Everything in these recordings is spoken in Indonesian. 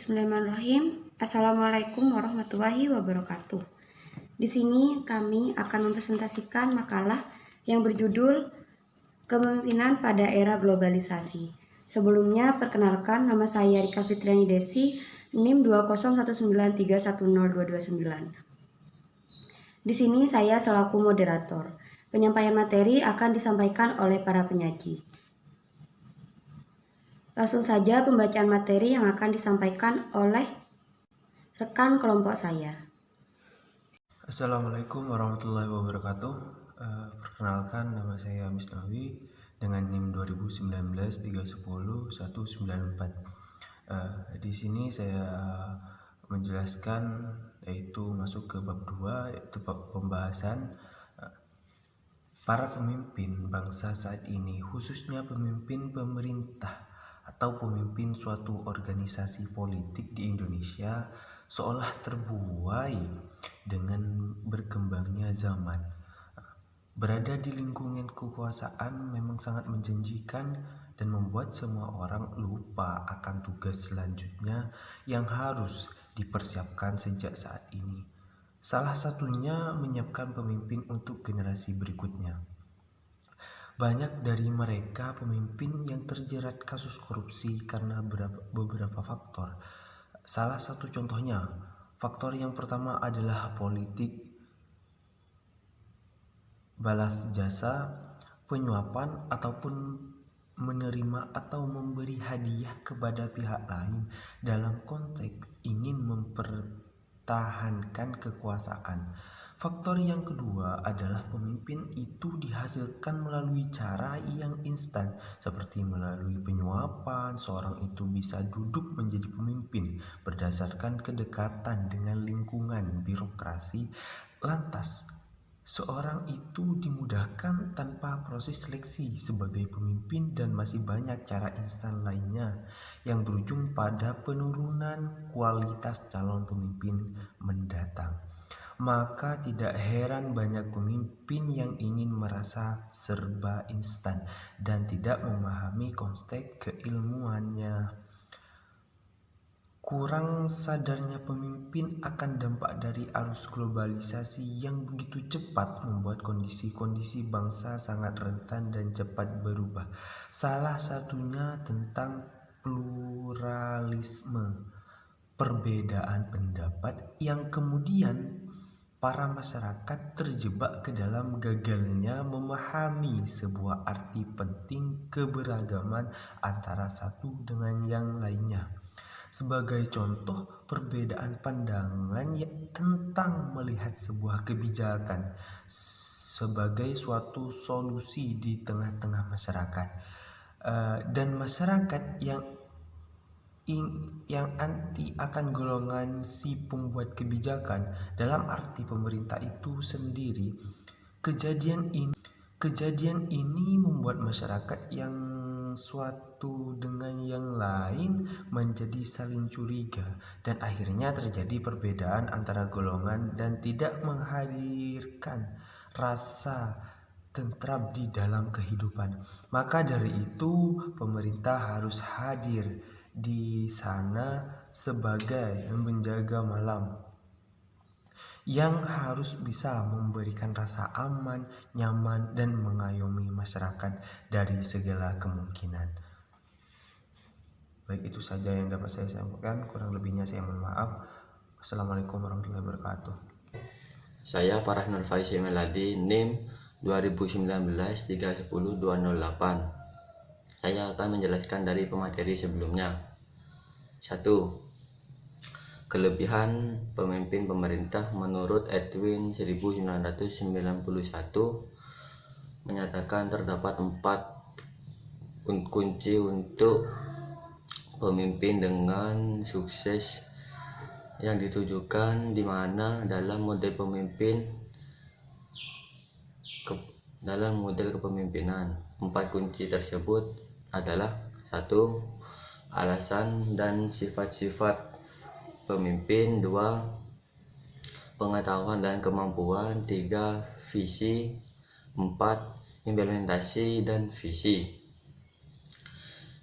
Bismillahirrahmanirrahim. Assalamualaikum warahmatullahi wabarakatuh. Di sini kami akan mempresentasikan makalah yang berjudul Kepemimpinan pada Era Globalisasi. Sebelumnya, perkenalkan, nama saya Rika Fitriani Desi, NIM 20193310229. Di sini saya selaku moderator. Penyampaian materi akan disampaikan oleh para penyaji. Langsung saja pembacaan materi yang akan disampaikan oleh rekan kelompok saya. Assalamualaikum warahmatullahi wabarakatuh. Perkenalkan, nama saya Misnawi dengan NIM 2019-310-194. Di sini saya menjelaskan, yaitu masuk ke bab 2, yaitu bab pembahasan para pemimpin bangsa saat ini, khususnya pemimpin pemerintah atau pemimpin suatu organisasi politik di Indonesia, seolah terbuai dengan berkembangnya zaman. Berada di lingkungan kekuasaan memang sangat menjanjikan dan membuat semua orang lupa akan tugas selanjutnya yang harus dipersiapkan sejak saat ini. Salah satunya menyiapkan pemimpin untuk generasi berikutnya. Banyak dari mereka pemimpin yang terjerat kasus korupsi karena beberapa faktor. Salah satu contohnya, faktor yang pertama adalah politik balas jasa, penyuapan, ataupun menerima atau memberi hadiah kepada pihak lain dalam konteks ingin mempertahankan kekuasaan. Faktor yang kedua adalah pemimpin itu dihasilkan melalui cara yang instan, seperti melalui penyuapan. Seorang itu bisa duduk menjadi pemimpin berdasarkan kedekatan dengan lingkungan birokrasi. Lantas, seorang itu dimudahkan tanpa proses seleksi sebagai pemimpin, dan masih banyak cara instan lainnya yang berujung pada penurunan kualitas calon pemimpin mendatang. Maka tidak heran banyak pemimpin yang ingin merasa serba instan dan tidak memahami konteks keilmuannya. Kurang sadarnya pemimpin akan dampak dari arus globalisasi yang begitu cepat membuat kondisi-kondisi bangsa sangat rentan dan cepat berubah. Salah satunya tentang pluralisme, perbedaan pendapat yang kemudian para masyarakat terjebak ke dalam gagalnya memahami sebuah arti penting keberagaman antara satu dengan yang lainnya. Sebagai contoh, perbedaan pandangan tentang melihat sebuah kebijakan sebagai suatu solusi di tengah-tengah masyarakat, dan masyarakat yang anti akan golongan si pembuat kebijakan dalam arti pemerintah itu sendiri. Kejadian ini membuat masyarakat yang suatu dengan yang lain menjadi saling curiga, dan akhirnya terjadi perbedaan antara golongan dan tidak menghadirkan rasa tentram di dalam kehidupan. Maka dari itu pemerintah harus hadir di sana sebagai penjaga malam yang harus bisa memberikan rasa aman, nyaman, dan mengayomi masyarakat dari segala kemungkinan. Baik, itu saja yang dapat saya sampaikan. Kurang lebihnya saya mohon maaf. Wassalamualaikum warahmatullahi wabarakatuh. Saya Farah Nur Faisi Meladi, NIM 2019-310-208. Saya akan menjelaskan dari pemateri sebelumnya. 1. Kelebihan pemimpin pemerintah menurut Edwin 1991 menyatakan terdapat 4 kunci untuk pemimpin dengan sukses yang ditujukan, di mana dalam model kepemimpinan 4 kunci tersebut adalah: 1. Alasan dan sifat-sifat pemimpin. 2. Pengetahuan dan kemampuan. 3. Visi. 4. Implementasi dan visi.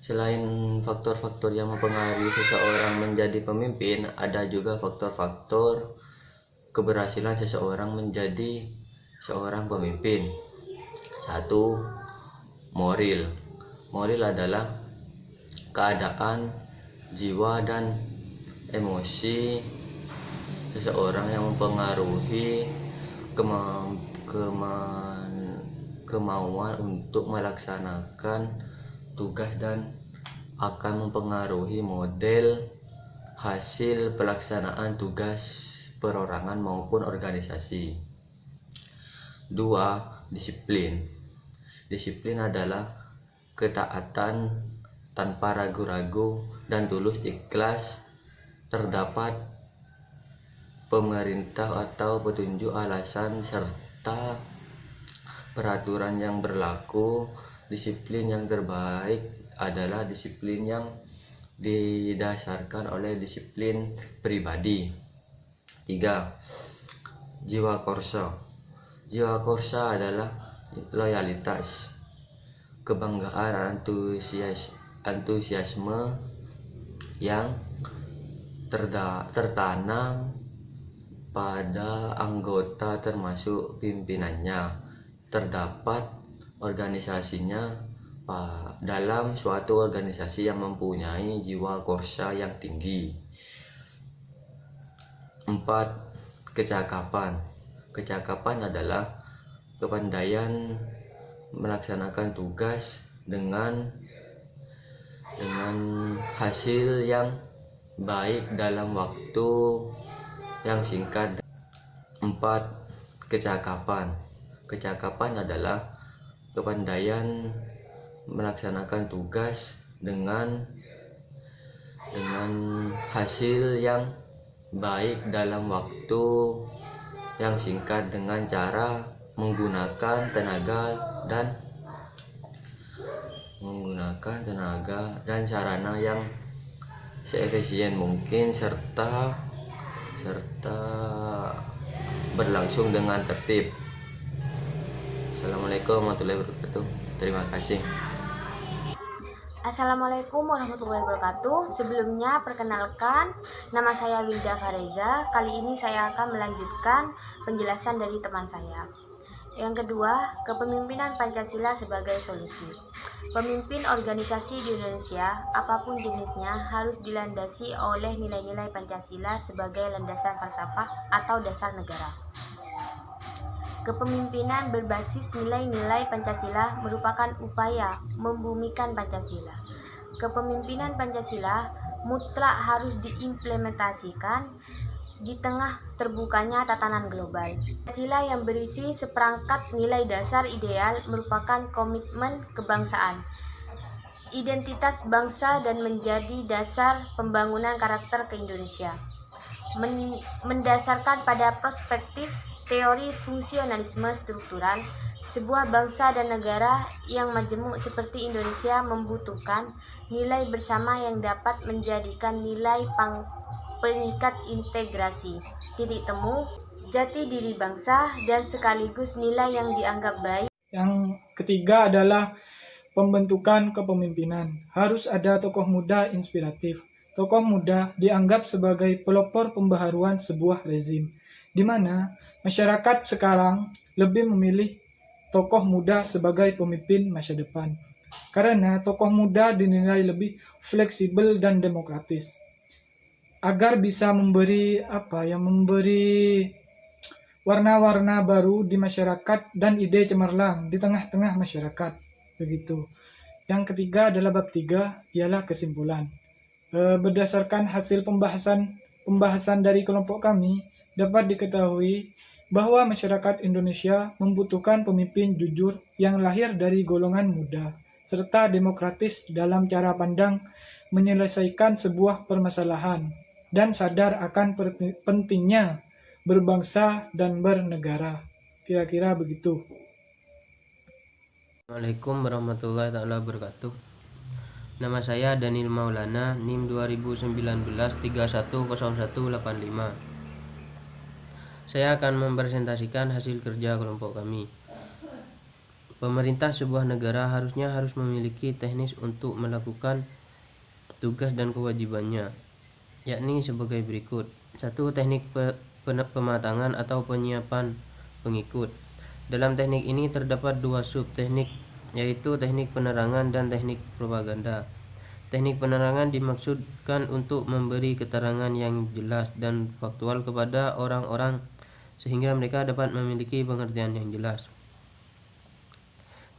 Selain faktor-faktor yang mempengaruhi seseorang menjadi pemimpin, ada juga faktor-faktor keberhasilan seseorang menjadi seorang pemimpin. 1. Moral. Moral adalah keadaan jiwa dan emosi seseorang yang mempengaruhi kemauan untuk melaksanakan tugas dan akan mempengaruhi model hasil pelaksanaan tugas perorangan maupun organisasi. 2. Disiplin. Disiplin adalah ketaatan tanpa ragu-ragu dan tulus ikhlas terdapat pemerintah atau petunjuk alasan serta peraturan yang berlaku. Disiplin yang terbaik adalah disiplin yang didasarkan oleh disiplin pribadi. 3. Jiwa korsa. Jiwa korsa adalah loyalitas, kebanggaan, antusiasme yang tertanam pada anggota termasuk pimpinannya. Terdapat organisasinya dalam suatu organisasi yang mempunyai jiwa korsa yang tinggi. 4. Kecakapan. Kecakapan adalah kepandaian melaksanakan tugas dengan hasil yang baik dalam waktu yang singkat. 4. Kecakapan. Kecakapan adalah kepandaian melaksanakan tugas dengan hasil yang baik dalam waktu yang singkat dengan cara menggunakan tenaga dan sarana yang seefisien mungkin serta berlangsung dengan tertib. Assalamualaikum warahmatullahi wabarakatuh. Terima kasih. Assalamualaikum warahmatullahi wabarakatuh. Sebelumnya perkenalkan, nama saya Wilda Fareza. Kali ini saya akan melanjutkan penjelasan dari teman saya. Yang kedua, kepemimpinan Pancasila sebagai solusi. Pemimpin organisasi di Indonesia, apapun jenisnya, harus dilandasi oleh nilai-nilai Pancasila sebagai landasan falsafah atau dasar negara. Kepemimpinan berbasis nilai-nilai Pancasila merupakan upaya membumikan Pancasila. Kepemimpinan Pancasila mutlak harus diimplementasikan di tengah terbukanya tatanan global. Pancasila yang berisi seperangkat nilai dasar ideal merupakan komitmen kebangsaan, identitas bangsa dan menjadi dasar pembangunan karakter ke-Indonesia. Mendasarkan pada perspektif teori fungsionalisme struktural, sebuah bangsa dan negara yang majemuk seperti Indonesia membutuhkan nilai bersama yang dapat menjadikan nilai pengikat integrasi, titik temu, jati diri bangsa, dan sekaligus nilai yang dianggap baik. Yang ketiga adalah pembentukan kepemimpinan. Harus ada tokoh muda inspiratif. Tokoh muda dianggap sebagai pelopor pembaharuan sebuah rezim, di mana masyarakat sekarang lebih memilih tokoh muda sebagai pemimpin masa depan. Karena tokoh muda dinilai lebih fleksibel dan demokratis. Agar bisa memberi warna-warna baru di masyarakat dan ide cemerlang di tengah-tengah masyarakat. Begitu. Yang ketiga adalah bab 3, ialah kesimpulan. Berdasarkan hasil pembahasan dari kelompok kami, dapat diketahui bahwa masyarakat Indonesia membutuhkan pemimpin jujur yang lahir dari golongan muda, serta demokratis dalam cara pandang menyelesaikan sebuah permasalahan, dan sadar akan pentingnya berbangsa dan bernegara. Kira-kira begitu. Assalamualaikum warahmatullahi wabarakatuh. Nama saya Daniel Maulana, NIM 2019-310185. Saya akan mempresentasikan hasil kerja kelompok kami. Pemerintah sebuah negara harus memiliki teknis untuk melakukan tugas dan kewajibannya, yakni sebagai berikut. 1. Teknik pematangan atau penyiapan pengikut. Dalam teknik ini terdapat 2 sub-teknik, yaitu teknik penerangan dan teknik propaganda. Teknik penerangan dimaksudkan untuk memberi keterangan yang jelas dan faktual kepada orang-orang sehingga mereka dapat memiliki pengertian yang jelas.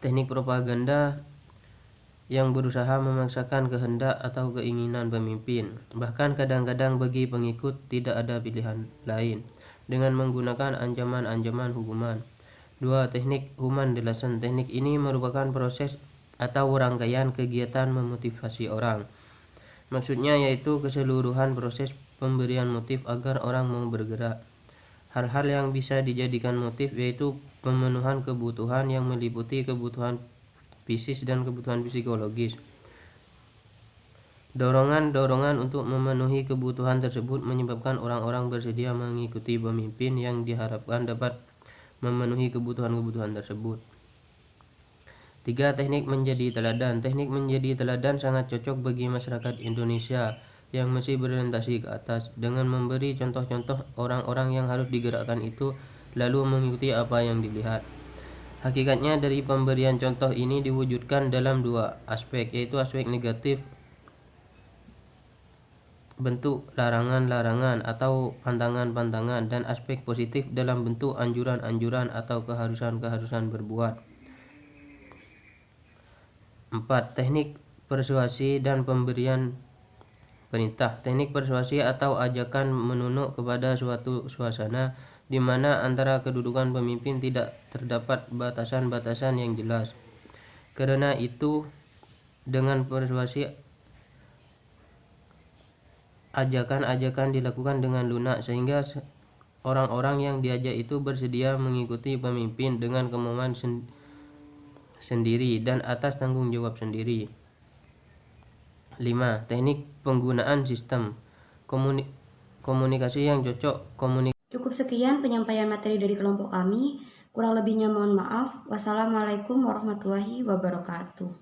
Teknik propaganda yang berusaha memaksakan kehendak atau keinginan pemimpin, bahkan kadang-kadang bagi pengikut tidak ada pilihan lain, dengan menggunakan ancaman-ancaman hukuman. 2. Teknik human relation. Teknik ini merupakan proses atau rangkaian kegiatan memotivasi orang. Maksudnya yaitu keseluruhan proses pemberian motif agar orang mau bergerak. Hal-hal yang bisa dijadikan motif yaitu pemenuhan kebutuhan yang meliputi kebutuhan fisik dan kebutuhan psikologis. Dorongan-dorongan untuk memenuhi kebutuhan tersebut menyebabkan orang-orang bersedia mengikuti pemimpin yang diharapkan dapat memenuhi kebutuhan-kebutuhan tersebut. 3. Teknik menjadi teladan. Teknik menjadi teladan sangat cocok bagi masyarakat Indonesia yang masih berorientasi ke atas, dengan memberi contoh-contoh orang-orang yang harus digerakkan itu lalu mengikuti apa yang dilihat. Hakikatnya dari pemberian contoh ini diwujudkan dalam 2 aspek, yaitu aspek negatif bentuk larangan-larangan atau pantangan-pantangan, dan aspek positif dalam bentuk anjuran-anjuran atau keharusan-keharusan berbuat. 4. Teknik persuasi dan pemberian perintah. Teknik persuasi atau ajakan menunjuk kepada suatu suasana di mana antara kedudukan pemimpin tidak terdapat batasan-batasan yang jelas. Karena itu, dengan persuasi ajakan-ajakan dilakukan dengan lunak sehingga orang-orang yang diajak itu bersedia mengikuti pemimpin dengan kemauan sendiri dan atas tanggung jawab sendiri. 5. Teknik penggunaan sistem komunikasi yang cocok. Cukup sekian penyampaian materi dari kelompok kami. Kurang lebihnya mohon maaf. Wassalamualaikum warahmatullahi wabarakatuh.